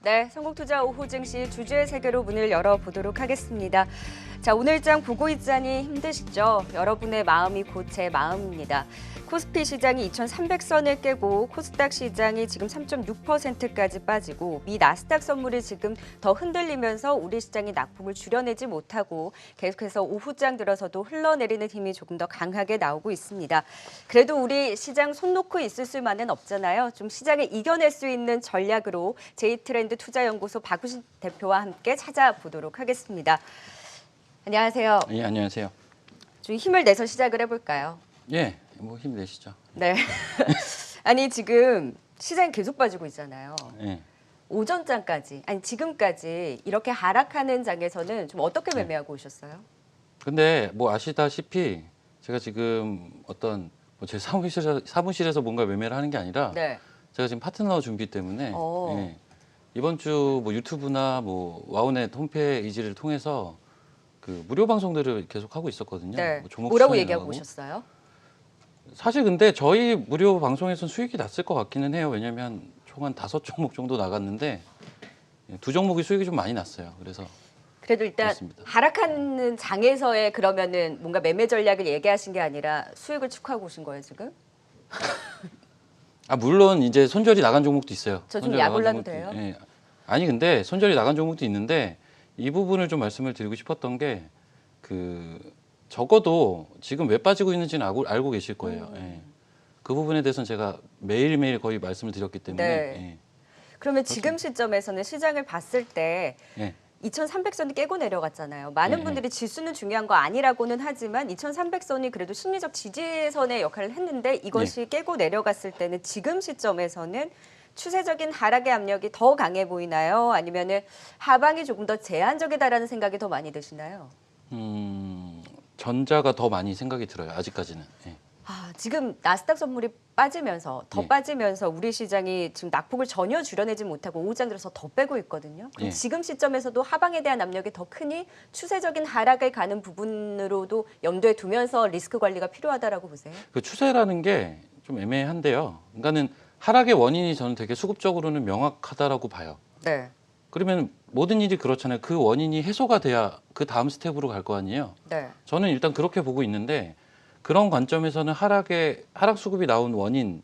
네, 선곡투자 오후 증시 주주의 세계로 문을 열어보도록 하겠습니다. 자, 오늘장 보고 있자니 힘드시죠? 여러분의 마음이 곧 제 마음입니다. 코스피 시장이 2,300선을 깨고 코스닥 시장이 지금 3.6%까지 빠지고 미 나스닥 선물이 지금 더 흔들리면서 우리 시장이 낙폭을 줄여내지 못하고 계속해서 오후장 들어서도 흘러내리는 힘이 조금 더 강하게 나오고 있습니다. 그래도 우리 시장 손 놓고 있을 수만은 없잖아요. 좀 시장을 이겨낼 수 있는 전략으로 J트렌드 투자연구소 박우신 대표와 함께 찾아보도록 하겠습니다. 안녕하세요. 예, 안녕하세요. 좀 힘을 내서 시작을 해볼까요? 예, 뭐 힘내시죠. 네. 아니 지금 시장이 계속 빠지고 있잖아요. 예. 오전장까지, 아니 지금까지 이렇게 하락하는 장에서는 좀 어떻게 매매하고 오셨어요? 근데 뭐 아시다시피 제가 지금 어떤 제 사무실에서 뭔가 매매를 하는 게 아니라 네. 제가 지금 파트너 준비 때문에 오. 예, 이번 주 뭐 유튜브나 뭐 와우넷 홈페이지를 통해서 그 무료 방송들을 계속 하고 있었거든요. 네. 뭐 종목 뭐라고 추천해 얘기하고 나가고. 오셨어요? 사실 근데 저희 무료 방송에서는 수익이 났을 것 같기는 해요. 왜냐하면 총 한 5종목 정도 나갔는데 2종목이 수익이 좀 많이 났어요. 그래서 그래도 일단 그렇습니다. 하락하는 장에서의 그러면은 뭔가 매매 전략을 얘기하신 게 아니라 수익을 축하하고 오신 거예요 지금? 아 물론 이제 손절이 나간 종목도 있어요. 저 좀 손절이 약 나간 올라도 종목도 돼요? 예. 아니 근데 손절이 나간 종목도 있는데 이 부분을 좀 말씀을 드리고 싶었던 게 그 적어도 지금 왜 빠지고 있는지는 알고 계실 거예요. 예. 그 부분에 대해서는 제가 매일매일 거의 말씀을 드렸기 때문에 네. 그러면 지금 시점에서는 시장을 봤을 때 예. 예. 2,300선이 깨고 내려갔잖아요. 많은 예, 분들이 지수는 중요한 거 아니라고는 하지만 2,300선이 그래도 심리적 지지선의 역할을 했는데 이것이 깨고 내려갔을 때는 지금 시점에서는 추세적인 하락의 압력이 더 강해 보이나요? 아니면은 하방이 조금 더 제한적이다라는 생각이 더 많이 드시나요? 전자가 더 많이 생각이 들어요. 아직까지는. 예. 아, 지금 나스닥 선물이 빠지면서 더 예. 빠지면서 우리 시장이 지금 낙폭을 전혀 줄여내지 못하고 오후장 들어서 더 빼고 있거든요. 그럼 예. 지금 시점에서도 하방에 대한 압력이 더 크니 추세적인 하락을 가는 부분으로도 염두에 두면서 리스크 관리가 필요하다라고 보세요? 그 추세라는 게 좀 애매한데요. 그러니까는 하락의 원인이 저는 되게 수급적으로는 명확하다라고 봐요. 네. 그러면 모든 일이 그렇잖아요. 그 원인이 해소가 돼야 그 다음 스텝으로 갈 거 아니에요. 네. 저는 일단 그렇게 보고 있는데 그런 관점에서는 하락 수급이 나온 원인,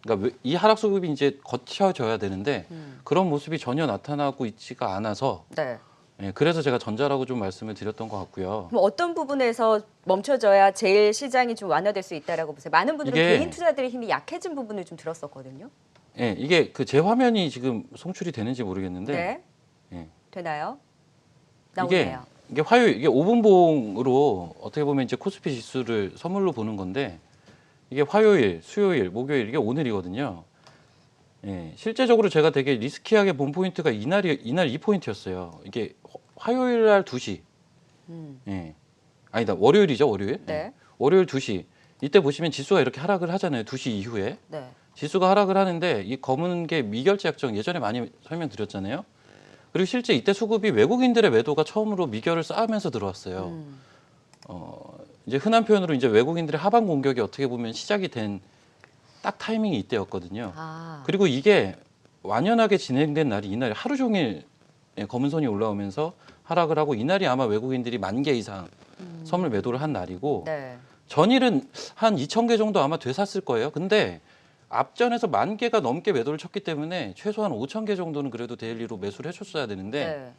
그러니까 이 하락 수급이 이제 거쳐져야 되는데 그런 모습이 전혀 나타나고 있지가 않아서 네. 예, 그래서 제가 전자라고 좀 말씀을 드렸던 것 같고요. 그럼 어떤 부분에서 멈춰져야 제일 시장이 좀 완화될 수 있다라고 보세요? 많은 분들은 이게- 개인 투자들의 힘이 약해진 부분을 좀 들었었거든요. 예, 이게 그 제 화면이 지금 송출이 되는지 모르겠는데 네. 예. 되나요? 이게 나오네요. 화요일 이게 5분봉으로 어떻게 보면 이제 코스피 지수를 선물로 보는 건데 이게 화요일, 수요일, 목요일 이게 오늘이거든요. 예, 실제적으로 제가 되게 리스키하게 본 포인트가 이날 이 포인트였어요. 이게 화요일 날 2시. 예. 아니다. 월요일이죠, 월요일. 네. 예. 월요일 2시. 이때 보시면 지수가 이렇게 하락을 하잖아요. 2시 이후에. 네. 지수가 하락을 하는데 이 검은 게 미결제 약정 예전에 많이 설명드렸잖아요. 그리고 실제 이때 수급이 외국인들의 매도가 처음으로 미결을 쌓으면서 들어왔어요. 이제 흔한 표현으로 이제 외국인들의 하방 공격이 어떻게 보면 시작이 된 딱 타이밍이 이때였거든요. 아. 그리고 이게 완연하게 진행된 날이 이날 하루 종일 검은 선이 올라오면서 하락을 하고 이날이 아마 외국인들이 10,000개 이상 선물 매도를 한 날이고 네. 전일은 한 2,000개 정도 아마 되샀을 거예요. 근데 앞전에서 10,000개가 넘게 매도를 쳤기 때문에 최소한 5,000개 정도는 그래도 데일리로 매수를 해줬어야 되는데 네.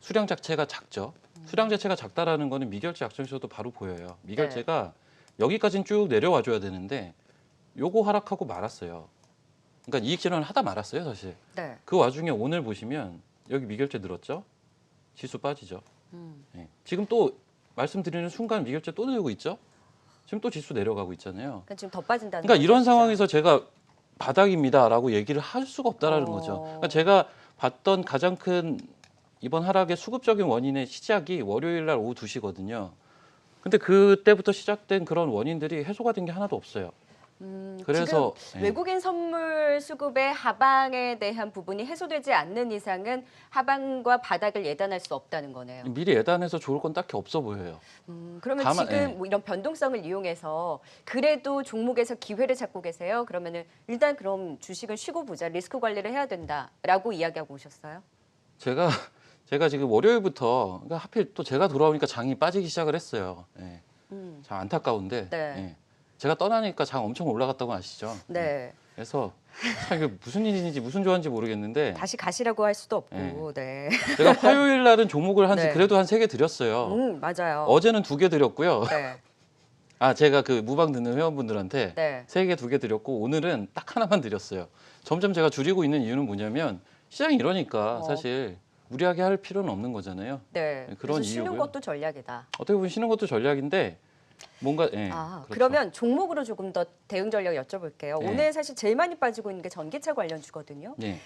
수량 자체가 작죠. 수량 자체가 작다라는 거는 미결제 약정에서도 바로 보여요. 미결제가 여기까지는 쭉 내려와 줘야 되는데 요거 하락하고 말았어요. 그러니까 이익 실현을 하다 말았어요, 사실. 네. 그 와중에 오늘 보시면 여기 미결제 늘었죠. 지수 빠지죠. 예. 지금 또 말씀드리는 순간 미결제 또 늘고 있죠. 지금 또 지수 내려가고 있잖아요. 그러니까 지금 더 빠진다는 그러니까 거죠, 이런 진짜. 상황에서 제가 바닥입니다라고 얘기를 할 수가 없다라는 거죠. 그러니까 제가 봤던 가장 큰 이번 하락의 수급적인 원인의 시작이 월요일 날 오후 2시거든요. 근데 그때부터 시작된 그런 원인들이 해소가 된 게 하나도 없어요. 그래서 지금 외국인 선물 수급의 하방에 대한 부분이 해소되지 않는 이상은 하방과 바닥을 예단할 수 없다는 거네요. 미리 예단해서 좋을 건 딱히 없어 보여요. 그러면 다만, 지금 뭐 이런 변동성을 이용해서 그래도 종목에서 기회를 찾고 계세요? 그러면은 일단 그럼 주식은 쉬고 보자, 리스크 관리를 해야 된다라고 이야기하고 오셨어요? 제가 지금 월요일부터 그러니까 하필 또 제가 돌아오니까 장이 빠지기 시작을 했어요. 예. 참 안타까운데 네. 예. 제가 떠나니까 장 엄청 올라갔다고 아시죠? 네. 그래서 참 이게 무슨 일인지 무슨 조화인지 모르겠는데 다시 가시라고 할 수도 없고, 네. 제가 화요일 날은 종목을 네. 그래도 한 3개 드렸어요. 맞아요. 어제는 2개 드렸고요. 네. 제가 그 무방 듣는 회원분들한테 네. 3개, 2개 드렸고 오늘은 딱 하나만 드렸어요. 점점 제가 줄이고 있는 이유는 뭐냐면 시장이 이러니까 사실 무리하게 할 필요는 없는 거잖아요. 네. 그런 그래서 쉬는 이유고요. 것도 전략이다. 어떻게 보면 쉬는 것도 전략인데 뭔가 그렇죠. 그러면 종목으로 조금 더 대응 전략 여쭤볼게요. 네. 오늘 사실 제일 많이 빠지고 있는 게 전기차 관련주거든요. 네.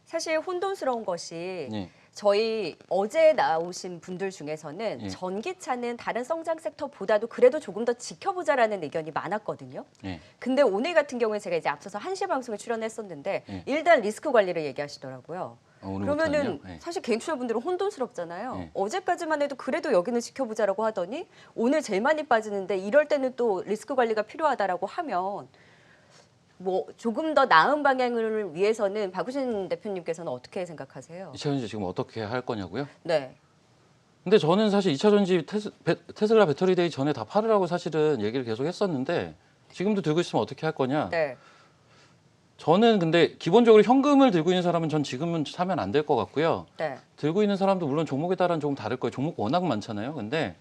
사실 혼돈스러운 것이 네. 저희 어제 나오신 분들 중에서는 네. 전기차는 다른 성장 섹터보다도 그래도 조금 더 지켜보자라는 의견이 많았거든요. 네. 근데 오늘 같은 경우에 제가 이제 앞서서 1시 방송에 출연했었는데 네. 일단 리스크 관리를 얘기하시더라고요. 오늘부터는요? 그러면은 네. 사실 개인 투자분들은 혼돈스럽잖아요. 네. 어제까지만 해도 그래도 여기는 지켜보자라고 하더니 오늘 제일 많이 빠지는데 이럴 때는 또 리스크 관리가 필요하다라고 하면 뭐 조금 더 나은 방향을 위해서는 박우신 대표님께서는 어떻게 생각하세요? 2차 전지 지금 어떻게 할 거냐고요? 네. 근데 저는 사실 2차 전지 테슬라 배터리 데이 전에 다 팔으라고 사실은 얘기를 계속 했었는데 지금도 들고 있으면 어떻게 할 거냐? 네. 저는 근데 기본적으로 현금을 들고 있는 사람은 전 지금은 사면 안 될 것 같고요. 네. 들고 있는 사람도 물론 종목에 따라는 조금 다를 거예요. 종목 워낙 많잖아요. 근데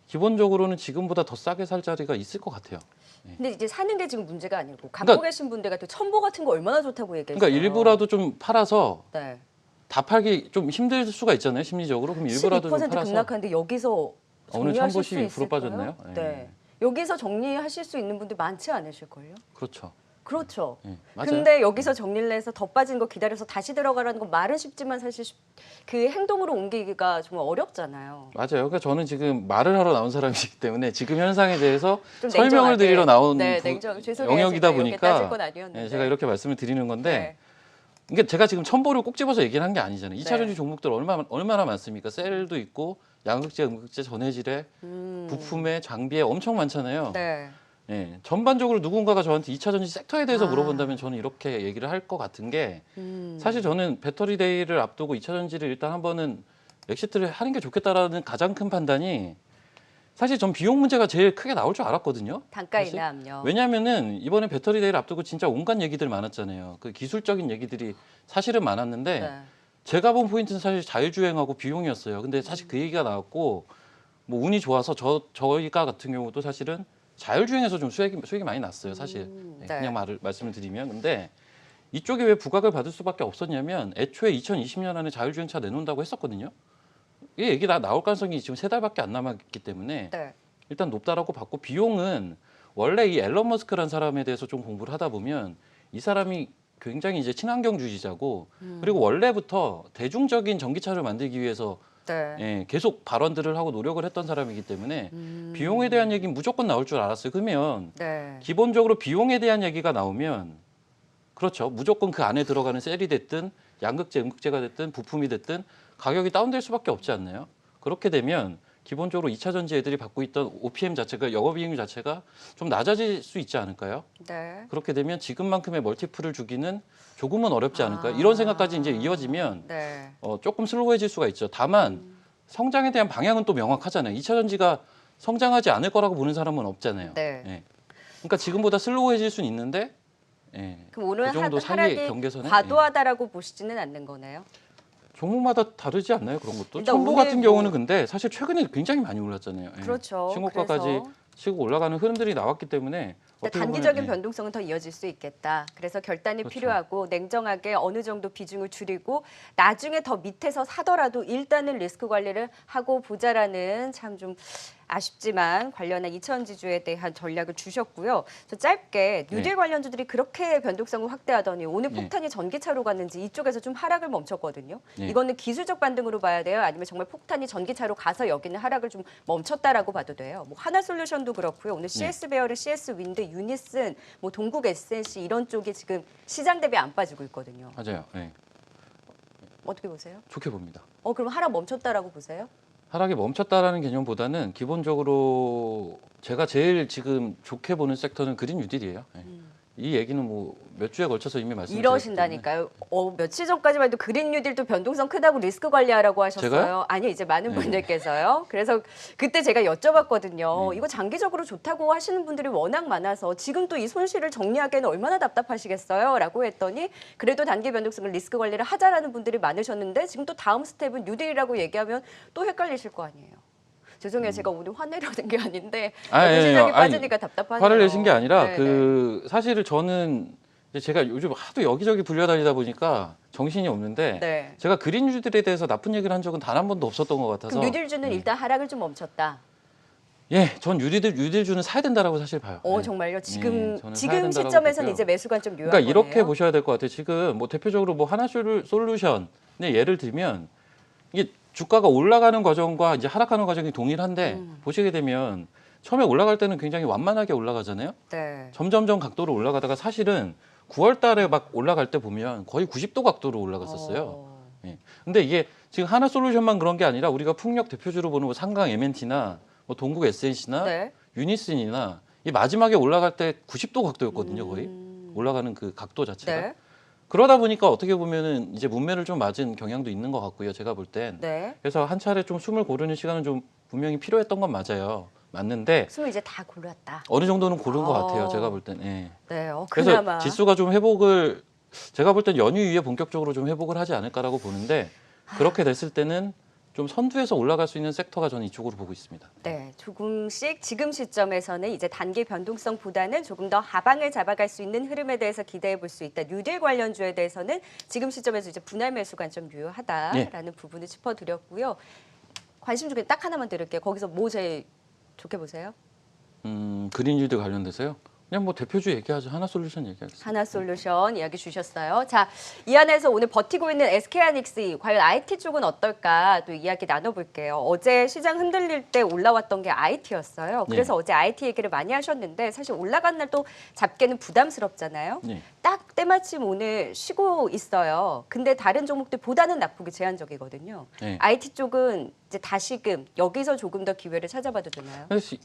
기본적으로는 지금보다 더 싸게 살 자리가 있을 것 같아요. 근데 이제 사는 게 지금 문제가 아니고 갖고 계신 분들 같은 첨보 같은 거 얼마나 좋다고 얘기했어요. 그러니까 일부라도 좀 팔아서 네. 다 팔기 좀 힘들 수가 있잖아요. 심리적으로. 그럼 일부라도 좀 12% 팔아서 급락하는데 여기서 오늘 정리하실 첨보 수 12% 있을까요? 빠졌나요? 네. 네. 여기서 정리하실 수 있는 분들 많지 않으실걸요? 그렇죠. 그렇죠. 네, 맞아요. 근데 여기서 정리를 해서 더 빠진 거 기다려서 다시 들어가라는 건 말은 쉽지만 사실 그 행동으로 옮기기가 정말 어렵잖아요. 맞아요. 그러니까 저는 지금 말을 하러 나온 사람이기 때문에 지금 현상에 대해서 좀 설명을 냉정하게. 드리러 나온 네, 죄송해요. 영역이다 제가 이렇게 보니까 따질 건 아니었는데. 제가 이렇게 말씀을 드리는 건데 네. 이게 제가 지금 첨보를 꼭 집어서 얘기를 한 게 아니잖아요. 2차 네. 전지 종목들 얼마나 많습니까? 셀도 있고 양극재, 음극재, 전해질에 부품에 장비에 엄청 많잖아요. 네. 예, 전반적으로 누군가가 저한테 2차 전지 섹터에 대해서 물어본다면 저는 이렇게 얘기를 할 것 같은 게 사실 저는 배터리 데이를 앞두고 2차 전지를 일단 한 번은 엑시트를 하는 게 좋겠다라는 가장 큰 판단이 사실 전 비용 문제가 제일 크게 나올 줄 알았거든요. 단가 사실. 인하 압력. 왜냐하면은 이번에 배터리 데이를 앞두고 진짜 온갖 얘기들 많았잖아요. 그 기술적인 얘기들이 사실은 많았는데 네. 제가 본 포인트는 사실 자율주행하고 비용이었어요. 근데 사실 그 얘기가 나왔고 뭐 운이 좋아서 저희가 같은 경우도 사실은 자율주행에서 좀 수익이 많이 났어요, 사실. 네. 그냥 말씀을 드리면. 근데 이쪽에 왜 부각을 받을 수밖에 없었냐면 애초에 2020년 안에 자율주행차 내놓는다고 했었거든요. 이 얘기 나올 가능성이 지금 3달밖에 안 남았기 때문에 네. 일단 높다라고 봤고 비용은 원래 이 앨런 머스크라는 사람에 대해서 좀 공부를 하다 보면 이 사람이 굉장히 이제 친환경주의자고 그리고 원래부터 대중적인 전기차를 만들기 위해서 네. 예, 계속 발언들을 하고 노력을 했던 사람이기 때문에 비용에 대한 얘기는 무조건 나올 줄 알았어요. 그러면 네. 기본적으로 비용에 대한 얘기가 나오면 그렇죠. 무조건 그 안에 들어가는 셀이 됐든 양극재, 음극재가 됐든 부품이 됐든 가격이 다운될 수밖에 없지 않나요? 그렇게 되면 기본적으로 2차 전지 애들이 받고 있던 OPM 자체가 영업이익률 자체가 좀 낮아질 수 있지 않을까요? 네. 그렇게 되면 지금만큼의 멀티플을 주기는 조금은 어렵지 않을까 이런 생각까지 이제 이어지면 네. 조금 슬로우해질 수가 있죠. 다만 성장에 대한 방향은 또 명확하잖아요. 2차 전지가 성장하지 않을 거라고 보는 사람은 없잖아요. 네. 예. 그러니까 지금보다 슬로우해질 수는 있는데 그럼 오늘 그 정도 사이의 하락이 경계선에 과도하다라고 보시지는 않는 거네요. 종목마다 다르지 않나요? 그런 것도. 일단 첨보 오늘 같은 경우는 근데 사실 최근에 굉장히 많이 올랐잖아요. 예. 그렇죠. 신고가까지 그래서 치고 올라가는 흐름들이 나왔기 때문에 어떻게 단기적인 보면, 변동성은 더 이어질 수 있겠다. 그래서 결단이 그렇죠. 필요하고 냉정하게 어느 정도 비중을 줄이고 나중에 더 밑에서 사더라도 일단은 리스크 관리를 하고 보자라는 참 좀 아쉽지만 관련한 이천지주에 대한 전략을 주셨고요. 저 짧게 뉴딜 네. 관련주들이 그렇게 변동성을 확대하더니 오늘 네. 폭탄이 전기차로 갔는지 이쪽에서 좀 하락을 멈췄거든요. 네. 이거는 기술적 반등으로 봐야 돼요? 아니면 정말 폭탄이 전기차로 가서 여기는 하락을 좀 멈췄다라고 봐도 돼요? 뭐 하나솔루션도 그렇고요. 오늘 CS 베어를 CS 윈드, 유니슨, 뭐 동국 SNC 이런 쪽이 지금 시장 대비 안 빠지고 있거든요. 맞아요. 네. 어떻게 보세요? 좋게 봅니다. 그럼 하락 멈췄다라고 보세요? 하락이 멈췄다라는 개념보다는 기본적으로 제가 제일 지금 좋게 보는 섹터는 그린 뉴딜이에요. 네. 이 얘기는 뭐 몇 주에 걸쳐서 이미 말씀드렸기 때문에. 이러신다니까요. 며칠 전까지만 해도 그린 뉴딜도 변동성 크다고 리스크 관리하라고 하셨어요. 제가요? 아니 이제 많은 네. 분들께서요. 그래서 그때 제가 여쭤봤거든요. 이거 장기적으로 좋다고 하시는 분들이 워낙 많아서 지금 또 이 손실을 정리하기에는 얼마나 답답하시겠어요? 라고 했더니 그래도 단기 변동성을 리스크 관리를 하자라는 분들이 많으셨는데 지금 또 다음 스텝은 뉴딜이라고 얘기하면 또 헷갈리실 거 아니에요. 죄송해요. 제가 오늘 화내려는 게 아닌데 시장이 빠지니까 답답하네요. 화를 내신 게 아니라 네, 사실 저는 이제 제가 요즘 하도 여기저기 불려다니다 보니까 정신이 없는데 네. 제가 그린 뉴딜에 대해서 나쁜 얘기를 한 적은 단 한 번도 없었던 것 같아서. 그럼 뉴딜주는 일단 하락을 좀 멈췄다. 예, 전 뉴딜주는 사야 된다라고 사실 봐요. 예. 정말요? 지금 저는 사야 지금 된다라고 시점에서는 보고요. 이제 매수관 좀 묘한 그러니까 이렇게 거네요. 보셔야 될 것 같아요. 지금 뭐 대표적으로 뭐 하나솔루션의 예를 들면 이게 주가가 올라가는 과정과 이제 하락하는 과정이 동일한데 보시게 되면 처음에 올라갈 때는 굉장히 완만하게 올라가잖아요. 네. 점점점 각도로 올라가다가 사실은 9월 달에 막 올라갈 때 보면 거의 90도 각도로 올라갔었어요. 예. 근데 이게 지금 하나솔루션만 그런 게 아니라 우리가 풍력 대표주로 보는 뭐 상강 M&T나 뭐 동국 SNC나 네. 유니슨이나 이 마지막에 올라갈 때 90도 각도였거든요, 거의. 올라가는 그 각도 자체가. 네. 그러다 보니까 어떻게 보면은 이제 문매를 좀 맞은 경향도 있는 것 같고요, 제가 볼 땐. 네. 그래서 한 차례 좀 숨을 고르는 시간은 좀 분명히 필요했던 건 맞아요. 맞는데 숨을 이제 다 골랐다. 어느 정도는 고른 것 어. 같아요, 제가 볼 땐. 예. 네. 그래서 그나마. 지수가 좀 회복을 제가 볼 땐 연휴 이후에 본격적으로 좀 회복을 하지 않을까라고 보는데 그렇게 됐을 때는 좀 선두에서 올라갈 수 있는 섹터가 저는 이쪽으로 보고 있습니다. 네, 조금씩 지금 시점에서는 이제 단기 변동성보다는 조금 더 하방을 잡아갈 수 있는 흐름에 대해서 기대해 볼 수 있다. 뉴딜 관련주에 대해서는 지금 시점에서 이제 분할 매수가 좀 유효하다라는 부분을 짚어드렸고요. 관심 중에 딱 하나만 드릴게요. 거기서 뭐 제일 좋게 보세요? 그린유드 관련돼서요. 그냥 뭐 대표주 얘기하죠. 하나솔루션 얘기하겠습니다. 하나솔루션 이야기 주셨어요. 자, 이 안에서 오늘 버티고 있는 SK하이닉스 과연 IT 쪽은 어떨까 또 이야기 나눠볼게요. 어제 시장 흔들릴 때 올라왔던 게 IT였어요. 그래서 어제 IT 얘기를 많이 하셨는데 사실 올라간 날 또 잡기는 부담스럽잖아요. 네. 딱 때마침 오늘 쉬고 있어요. 근데 다른 종목들보다는 낙폭이 제한적이거든요. 네. IT 쪽은 이제 다시금 여기서 조금 더 기회를 찾아봐도 되나요? 그래서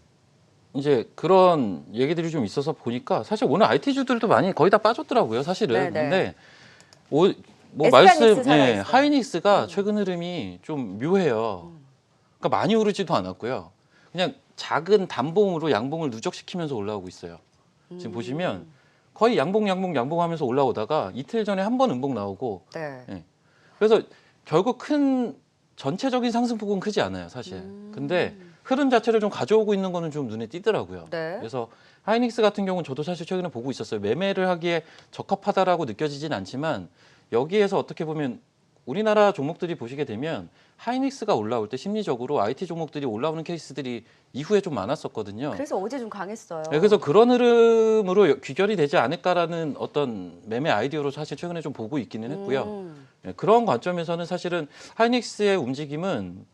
이제 그런 얘기들이 좀 있어서 보니까 사실 오늘 IT주들도 많이 거의 다 빠졌더라고요, 사실은. 네네. 근데 뭐 SK하이닉스 살아있어요. 하이닉스가 최근 흐름이 좀 묘해요. 그러니까 많이 오르지도 않았고요. 그냥 작은 단봉으로 양봉을 누적시키면서 올라오고 있어요. 지금 보시면 거의 양봉하면서 올라오다가 이틀 전에 한 번 음봉 나오고 네. 그래서 결국 큰 전체적인 상승폭은 크지 않아요, 사실. 근데 흐름 자체를 좀 가져오고 있는 거는 좀 눈에 띄더라고요. 네. 그래서 하이닉스 같은 경우는 저도 사실 최근에 보고 있었어요. 매매를 하기에 적합하다라고 느껴지진 않지만 여기에서 어떻게 보면 우리나라 종목들이 보시게 되면 하이닉스가 올라올 때 심리적으로 IT 종목들이 올라오는 케이스들이 이후에 좀 많았었거든요. 그래서 어제 좀 강했어요. 네, 그래서 그런 흐름으로 귀결이 되지 않을까라는 어떤 매매 아이디어로 사실 최근에 좀 보고 있기는 했고요. 네, 그런 관점에서는 사실은 하이닉스의 움직임은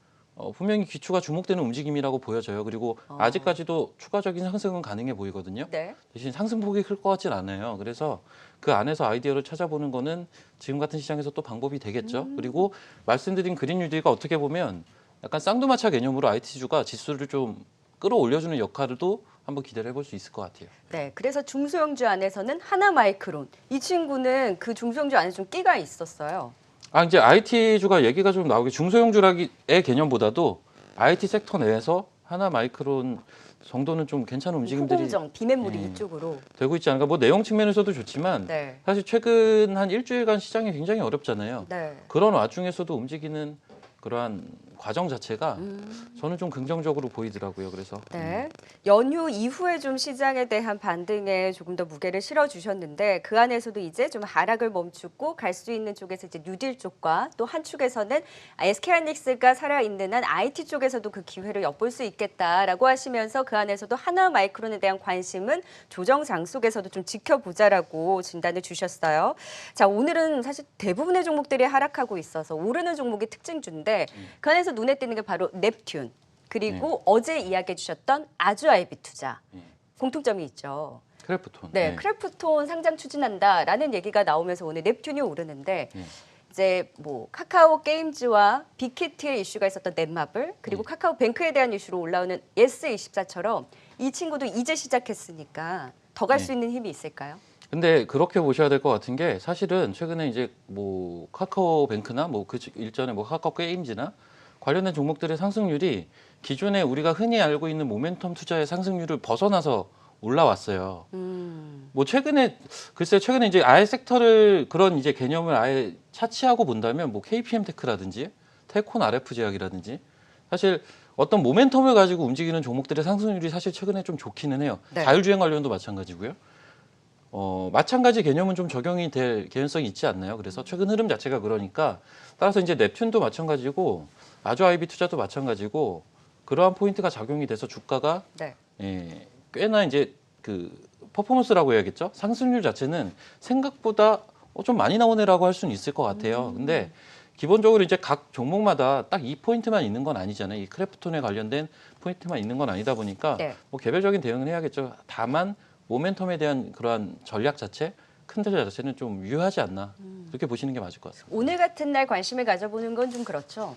분명히 기초가 주목되는 움직임이라고 보여져요. 그리고 아직까지도 추가적인 상승은 가능해 보이거든요. 네. 대신 상승폭이 클 것 같진 않아요. 그래서 그 안에서 아이디어를 찾아보는 거는 지금 같은 시장에서 또 방법이 되겠죠. 그리고 말씀드린 그린뉴딜과 어떻게 보면 약간 쌍두마차 개념으로 IT주가 지수를 좀 끌어올려주는 역할도 한번 기대를 해볼 수 있을 것 같아요. 네, 그래서 중소형주 안에서는 하나마이크론 이 친구는 그 중소형주 안에 좀 끼가 있었어요. 이제 IT주가 얘기가 좀 나오게 중소형주라기의 개념보다도 IT 섹터 내에서 하나마이크론 정도는 좀 괜찮은 움직임들이 후공정, 비매물이 네. 이쪽으로. 되고 있지 않을까. 뭐 내용 측면에서도 좋지만 네. 사실 최근 한 일주일간 시장이 굉장히 어렵잖아요. 네. 그런 와중에서도 움직이는 그러한 과정 자체가 저는 좀 긍정적으로 보이더라고요. 그래서 네. 연휴 이후에 좀 시장에 대한 반등에 조금 더 무게를 실어주셨는데 그 안에서도 이제 좀 하락을 멈추고 갈 수 있는 쪽에서 이제 뉴딜 쪽과 또 한 축에서는 SK하이닉스가 살아있는 한 IT 쪽에서도 그 기회를 엿볼 수 있겠다라고 하시면서 그 안에서도 하나마이크론에 대한 관심은 조정 장속에서도 좀 지켜보자라고 진단을 주셨어요. 자, 오늘은 사실 대부분의 종목들이 하락하고 있어서 오르는 종목이 특징주인데 그 안에서 눈에 띄는 게 바로 넵튠 그리고 어제 이야기해 주셨던 아주아이비투자 공통점이 있죠. 크래프톤. 네, 크래프톤 상장 추진한다라는 얘기가 나오면서 오늘 넵튠이 오르는데 이제 뭐 카카오 게임즈와 빅히트의 이슈가 있었던 넷마블 그리고 카카오뱅크에 대한 이슈로 올라오는 예스24처럼 이 친구도 이제 시작했으니까 더 갈 수 있는 힘이 있을까요? 근데 그렇게 보셔야 될 것 같은 게 사실은 최근에 이제 뭐 카카오뱅크나 뭐 그 일전에 뭐 카카오 게임즈나 관련된 종목들의 상승률이 기존에 우리가 흔히 알고 있는 모멘텀 투자의 상승률을 벗어나서 올라왔어요. 뭐 최근에 글쎄 최근에 이제 아예 섹터를 그런 이제 개념을 아예 차치하고 본다면 뭐 KPM테크라든지 테콘 RF제약이라든지 사실 어떤 모멘텀을 가지고 움직이는 종목들의 상승률이 사실 최근에 좀 좋기는 해요. 네. 자율주행 관련도 마찬가지고요. 마찬가지 개념은 좀 적용이 될 개연성이 있지 않나요? 그래서 최근 흐름 자체가 그러니까 따라서 이제 넵튠도 마찬가지고 아주아이비 투자도 마찬가지고 그러한 포인트가 작용이 돼서 주가가 네. 꽤나 이제 그 퍼포먼스라고 해야겠죠? 상승률 자체는 생각보다 좀 많이 나오네라고 할 수는 있을 것 같아요. 근데 기본적으로 이제 각 종목마다 딱 이 포인트만 있는 건 아니잖아요. 이 크래프톤에 관련된 포인트만 있는 건 아니다 보니까 네. 뭐 개별적인 대응은 해야겠죠. 다만 모멘텀에 대한 그러한 전략 자체, 큰 틀 자체는 좀 유효하지 않나 그렇게 보시는 게 맞을 것 같습니다. 오늘 같은 날 관심을 가져보는 건 좀 그렇죠.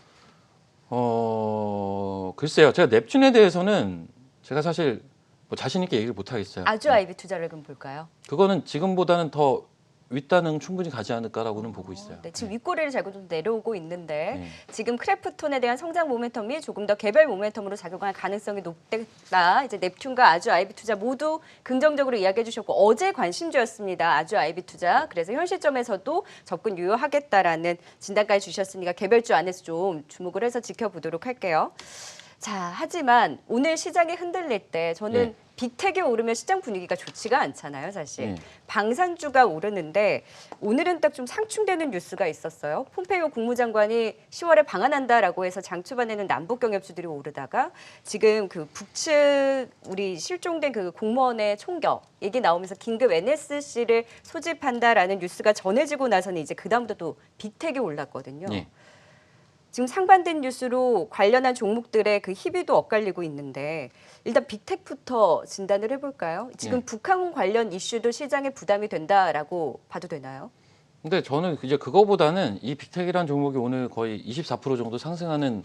글쎄요. 제가 넵튠에 대해서는 제가 사실 뭐 자신 있게 얘기를 못 하겠어요. 아주아이비 투자를 그럼 볼까요? 그거는 지금보다는 더 윗단은 충분히 가지 않을까라고는 보고 있어요. 네, 지금 윗꼬리를 자꾸 좀 내려오고 있는데 네. 지금 크래프톤에 대한 성장 모멘텀이 조금 더 개별 모멘텀으로 작용할 가능성이 높다. 이제 넵튠과 아주아이비 투자 모두 긍정적으로 이야기해 주셨고 어제 관심주였습니다. 아주아이비 투자. 그래서 현 시점에서도 접근 유효하겠다라는 진단까지 주셨으니까 개별주 안에서 좀 주목을 해서 지켜보도록 할게요. 자, 하지만 오늘 시장이 흔들릴 때 저는 네. 빅텍이 오르면 시장 분위기가 좋지가 않잖아요, 사실. 네. 방산주가 오르는데 오늘은 딱 좀 상충되는 뉴스가 있었어요. 폼페이오 국무장관이 10월에 방한한다라고 해서 장 초반에는 남북 경협주들이 오르다가 지금 그 북측 우리 실종된 그 공무원의 총격 얘기 나오면서 긴급 NSC를 소집한다라는 뉴스가 전해지고 나서는 이제 그다음부터 또 빅텍이 올랐거든요. 네. 지금 상반된 뉴스로 관련한 종목들의 그 희비도 엇갈리고 있는데 일단 빅텍부터 진단을 해볼까요? 지금 네. 북한 관련 이슈도 시장에 부담이 된다라고 봐도 되나요? 근데 저는 이제 그거보다는 이 빅텍이라는 종목이 오늘 거의 24% 정도 상승하는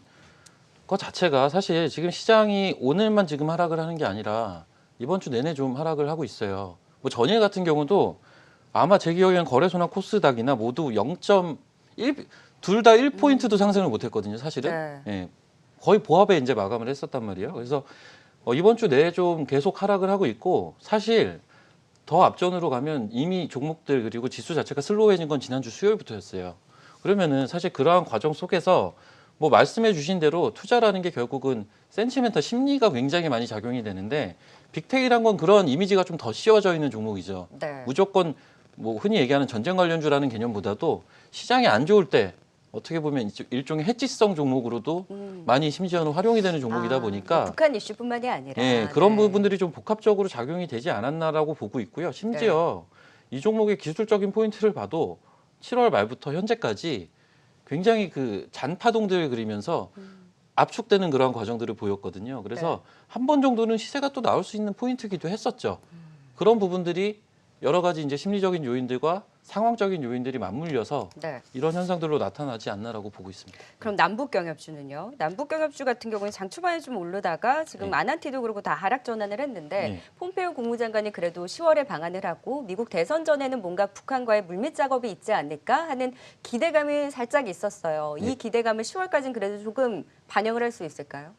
것 자체가 사실 지금 시장이 오늘만 지금 하락을 하는 게 아니라 이번 주 내내 좀 하락을 하고 있어요. 뭐 전일 같은 경우도 아마 제 기억에는 거래소나 코스닥이나 모두 0.1 둘 다 1포인트도 상승을 못했거든요, 사실은. 네. 예, 거의 보합에 이제 마감을 했었단 말이에요. 그래서 이번 주 내에 좀 계속 하락을 하고 있고 사실 더 앞전으로 가면 이미 종목들 그리고 지수 자체가 슬로우해진 건 지난주 수요일부터였어요. 그러면은 사실 그러한 과정 속에서 뭐 말씀해 주신 대로 투자라는 게 결국은 센티멘터 심리가 굉장히 많이 작용이 되는데 빅텍이란 건 그런 이미지가 좀 더 씌워져 있는 종목이죠. 네. 무조건 뭐 흔히 얘기하는 전쟁 관련주라는 개념보다도 시장이 안 좋을 때 어떻게 보면 일종의 해지성 종목으로도 많이 심지어는 활용이 되는 종목이다 보니까 북한 이슈뿐만이 아니라 예, 그런 네. 부분들이 좀 복합적으로 작용이 되지 않았나라고 보고 있고요. 심지어 이 종목의 기술적인 포인트를 봐도 7월 말부터 현재까지 굉장히 그 잔파동들을 그리면서 압축되는 그러한 과정들을 보였거든요. 그래서 한 번 정도는 시세가 또 나올 수 있는 포인트기도 했었죠. 그런 부분들이 여러 가지 이제 심리적인 요인들과 상황적인 요인들이 맞물려서 네. 이런 현상들로 나타나지 않나라고 보고 있습니다. 그럼 남북 경협주는요? 남북 경협주 같은 경우는 장 초반에 좀 오르다가 지금 네. 아난티도 그렇고 다 하락 전환을 했는데 네. 폼페이오 국무장관이 그래도 10월에 방한을 하고 미국 대선 전에는 뭔가 북한과의 물밑 작업이 있지 않을까 하는 기대감이 살짝 있었어요. 네. 이 기대감을 10월까지는 그래도 조금 반영을 할 수 있을까요?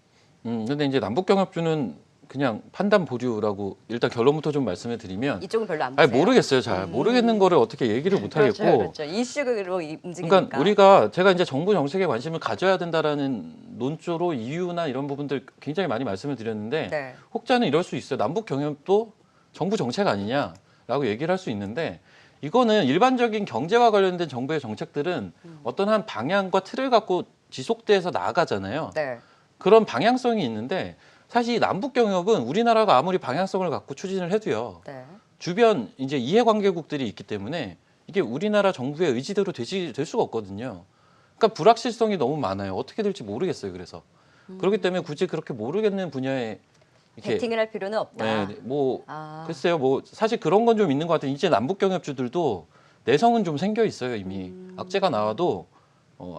근데 이제 남북 경협주는 그냥 판단 보류라고 일단 결론부터 좀 말씀을 드리면 이쪽은 별로 안 보세요. 아니 모르겠어요. 잘 모르겠는 거를 어떻게 얘기를 못 하겠고 그렇죠. 이슈로 움직이니까. 그러니까 우리가 제가 이제 정부 정책에 관심을 가져야 된다라는 논조로 이유나 이런 부분들 굉장히 많이 말씀을 드렸는데 네. 혹자는 이럴 수 있어요. 남북 경협도 정부 정책 아니냐라고 얘기를 할 수 있는데 이거는 일반적인 경제와 관련된 정부의 정책들은 어떤 한 방향과 틀을 갖고 지속돼서 나아가잖아요. 네. 그런 방향성이 있는데 사실 이 남북 경협은 우리나라가 아무리 방향성을 갖고 추진을 해도요. 네. 주변 이제 이해관계국들이 있기 때문에 이게 우리나라 정부의 의지대로 될 수가 없거든요. 그러니까 불확실성이 너무 많아요. 어떻게 될지 모르겠어요. 그래서 그렇기 때문에 굳이 그렇게 모르겠는 분야에 이렇게 베팅을 할 필요는 없다. 네, 뭐 아. 글쎄요. 뭐 사실 그런 건 좀 있는 것 같아요. 이제 남북 경협주들도 내성은 좀 생겨 있어요. 이미 악재가 나와도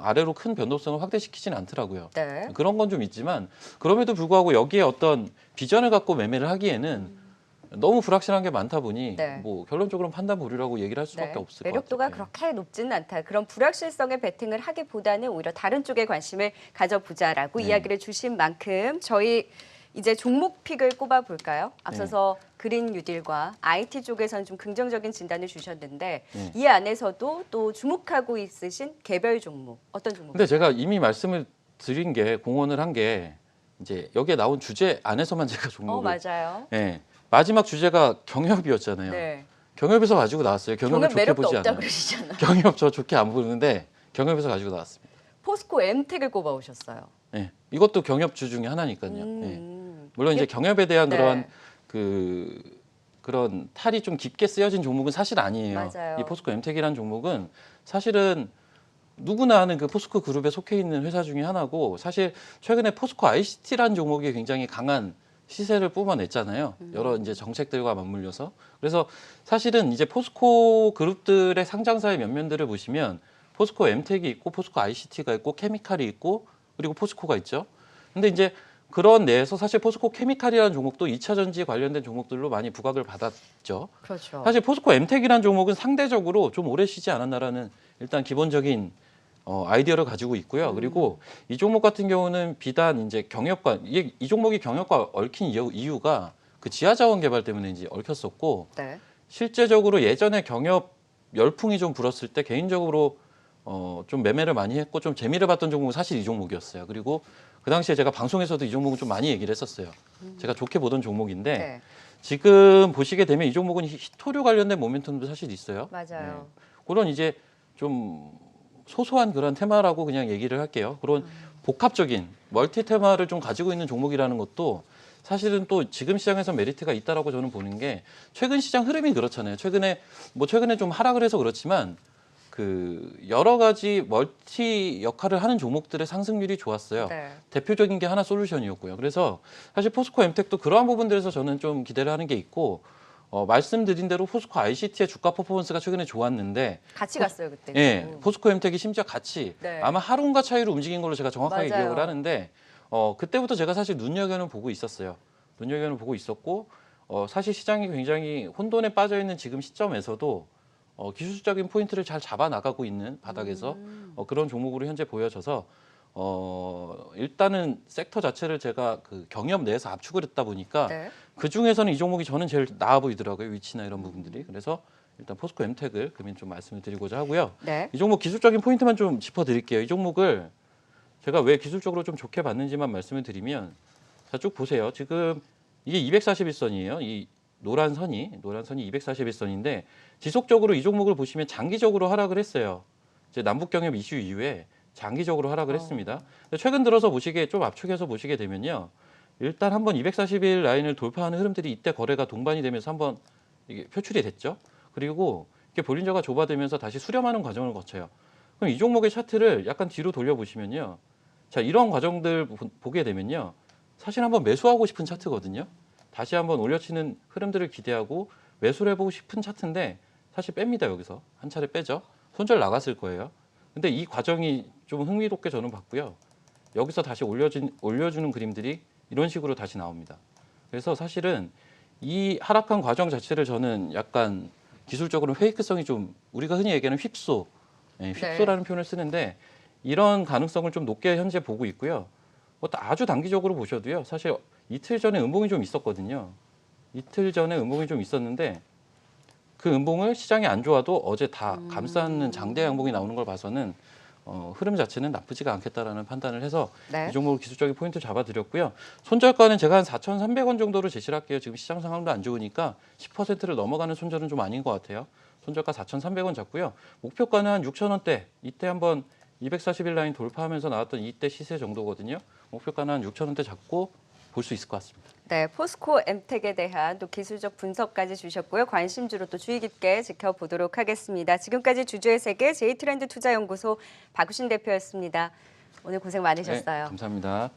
아래로 큰 변동성을 확대시키지는 않더라고요. 네. 그런 건 좀 있지만 그럼에도 불구하고 여기에 어떤 비전을 갖고 매매를 하기에는 너무 불확실한 게 많다 보니 네. 뭐 결론적으로 판단 보류라고 얘기를 할 수밖에 네. 없을 것 같아요. 매력도가 네. 그렇게 높지는 않다. 그런 불확실성에 베팅을 하기보다는 오히려 다른 쪽에 관심을 가져보자라고 네. 이야기를 주신 만큼 저희 이제 종목 픽을 꼽아볼까요? 앞서서 그린 뉴딜과 IT 쪽에서는 좀 긍정적인 진단을 주셨는데 네. 이 안에서도 또 주목하고 있으신 개별 종목 어떤 종목? 근데 제가 이미 말씀을 드린 게 공언을 한 게 이제 여기에 나온 주제 안에서만 제가 종목을 맞아요. 예. 마지막 주제가 경협이었잖아요. 네. 경협에서 가지고 나왔어요. 경협을 경협 좋게 매력도 보지 없다 않아요. 그러시잖아요. 경협 저 좋게 안 보는데 경협에서 가지고 나왔습니다. 포스코 엠텍을 꼽아오셨어요. 예. 이것도 경협주 중에 하나니까요. 예. 물론 이제 이게- 경협에 대한 네. 그런 그런 탈이 좀 깊게 쓰여진 종목은 사실 아니에요. 맞아요. 이 포스코 엠텍이라는 종목은 사실은 누구나 아는 그 포스코 그룹에 속해 있는 회사 중에 하나고 사실 최근에 포스코 ICT라는 종목이 굉장히 강한 시세를 뿜어냈잖아요. 여러 이제 정책들과 맞물려서. 그래서 사실은 이제 포스코 그룹들의 상장사의 면면들을 보시면 포스코 엠텍이 있고 포스코 ICT가 있고 케미칼이 있고 그리고 포스코가 있죠. 근데 이제 그런 내에서 사실 포스코 케미칼이라는 종목도 2차 전지 관련된 종목들로 많이 부각을 받았죠. 그렇죠. 사실 포스코 엠텍이라는 종목은 상대적으로 좀 오래 쉬지 않았나라는 일단 기본적인 아이디어를 가지고 있고요. 그리고 이 종목 같은 경우는 비단 이제 경협과 이 종목이 경협과 얽힌 이유가 그 지하자원 개발 때문에 이제 얽혔었고 네. 실제적으로 예전에 경협 열풍이 좀 불었을 때 개인적으로 좀 매매를 많이 했고 좀 재미를 봤던 종목은 사실 이 종목이었어요. 그리고 그 당시에 제가 방송에서도 이 종목은 좀 많이 얘기를 했었어요. 제가 좋게 보던 종목인데 네. 지금 보시게 되면 이 종목은 히토류 관련된 모멘텀도 사실 있어요. 맞아요. 그런 이제 좀 소소한 그런 테마라고 그냥 얘기를 할게요. 그런 복합적인 멀티 테마를 좀 가지고 있는 종목이라는 것도 사실은 또 지금 시장에서 메리트가 있다라고 저는 보는 게 최근 시장 흐름이 그렇잖아요. 최근에 좀 하락을 해서 그렇지만 그 여러 가지 멀티 역할을 하는 종목들의 상승률이 좋았어요. 네. 대표적인 게 하나 솔루션이었고요. 그래서 사실 포스코 엠텍도 그러한 부분들에서 저는 좀 기대를 하는 게 있고 말씀드린 대로 포스코 ICT의 주가 퍼포먼스가 최근에 좋았는데 같이 갔어요 그때. 예, 포스코 엠텍이 심지어 같이 네. 아마 하루인가 차이로 움직인 걸로 제가 정확하게 맞아요. 기억을 하는데 그때부터 제가 사실 눈여겨는 보고 있었어요. 눈여겨는 보고 있었고 사실 시장이 굉장히 혼돈에 빠져 있는 지금 시점에서도 기술적인 포인트를 잘 잡아 나가고 있는 바닥에서 그런 종목으로 현재 보여져서 일단은 섹터 자체를 제가 그 경협 내에서 압축을 했다 보니까 네. 그 중에서는 이 종목이 저는 제일 나아 보이더라고요. 위치나 이런 부분들이. 그래서 일단 포스코 엠텍을 그러면 좀 말씀을 드리고자 하고요. 네. 이 종목 기술적인 포인트만 좀 짚어드릴게요. 이 종목을 제가 왜 기술적으로 좀 좋게 봤는지만 말씀을 드리면 자, 쭉 보세요. 지금 이게 241선이에요. 이 노란 선이 241선인데 지속적으로 이 종목을 보시면 장기적으로 하락을 했어요. 이제 남북 경협 이슈 이후에 장기적으로 하락을 했습니다. 최근 들어서 보시기에 좀 압축해서 보시게 되면요. 일단 한번 241 라인을 돌파하는 흐름들이 이때 거래가 동반이 되면서 한번 이게 표출이 됐죠. 그리고 이게 볼린저가 좁아들면서 다시 수렴하는 과정을 거쳐요. 그럼 이 종목의 차트를 약간 뒤로 돌려보시면요. 자, 이런 과정들 보게 되면요. 사실 한번 매수하고 싶은 차트거든요. 다시 한번 올려치는 흐름들을 기대하고 매수를 해보고 싶은 차트인데 사실 뺍니다. 여기서 한 차례 빼죠. 손절 나갔을 거예요. 근데 이 과정이 좀 흥미롭게 저는 봤고요. 여기서 다시 올려주는 그림들이 이런 식으로 다시 나옵니다. 그래서 사실은 이 하락한 과정 자체를 저는 약간 기술적으로 페이크성이 좀 우리가 흔히 얘기하는 휩소, 휩소라는 표현을 쓰는데 이런 가능성을 좀 높게 현재 보고 있고요. 아주 단기적으로 보셔도요. 사실 이틀 전에 음봉이 좀 있었거든요. 이틀 전에 음봉이 좀 있었는데 그 음봉을 시장이 안 좋아도 어제 다 감싸는 장대 양봉이 나오는 걸 봐서는 흐름 자체는 나쁘지가 않겠다라는 판단을 해서 네. 이 종목을 기술적인 포인트 잡아드렸고요. 손절가는 제가 한 4,300원 정도로 제시를 할게요. 지금 시장 상황도 안 좋으니까 10%를 넘어가는 손절은 좀 아닌 것 같아요. 손절가 4,300원 잡고요. 목표가는 한 6,000원대. 이때 한번 240일 라인 돌파하면서 나왔던 이때 시세 정도거든요. 목표가는 한 6,000원대 잡고 볼 수 있을 것 같습니다. 네, 포스코 엠텍에 대한 또 기술적 분석까지 주셨고요. 관심주로 또 주의 깊게 지켜보도록 하겠습니다. 지금까지 주주의 세계 제이트렌드 투자연구소 박우신 대표였습니다. 오늘 고생 많으셨어요. 네, 감사합니다.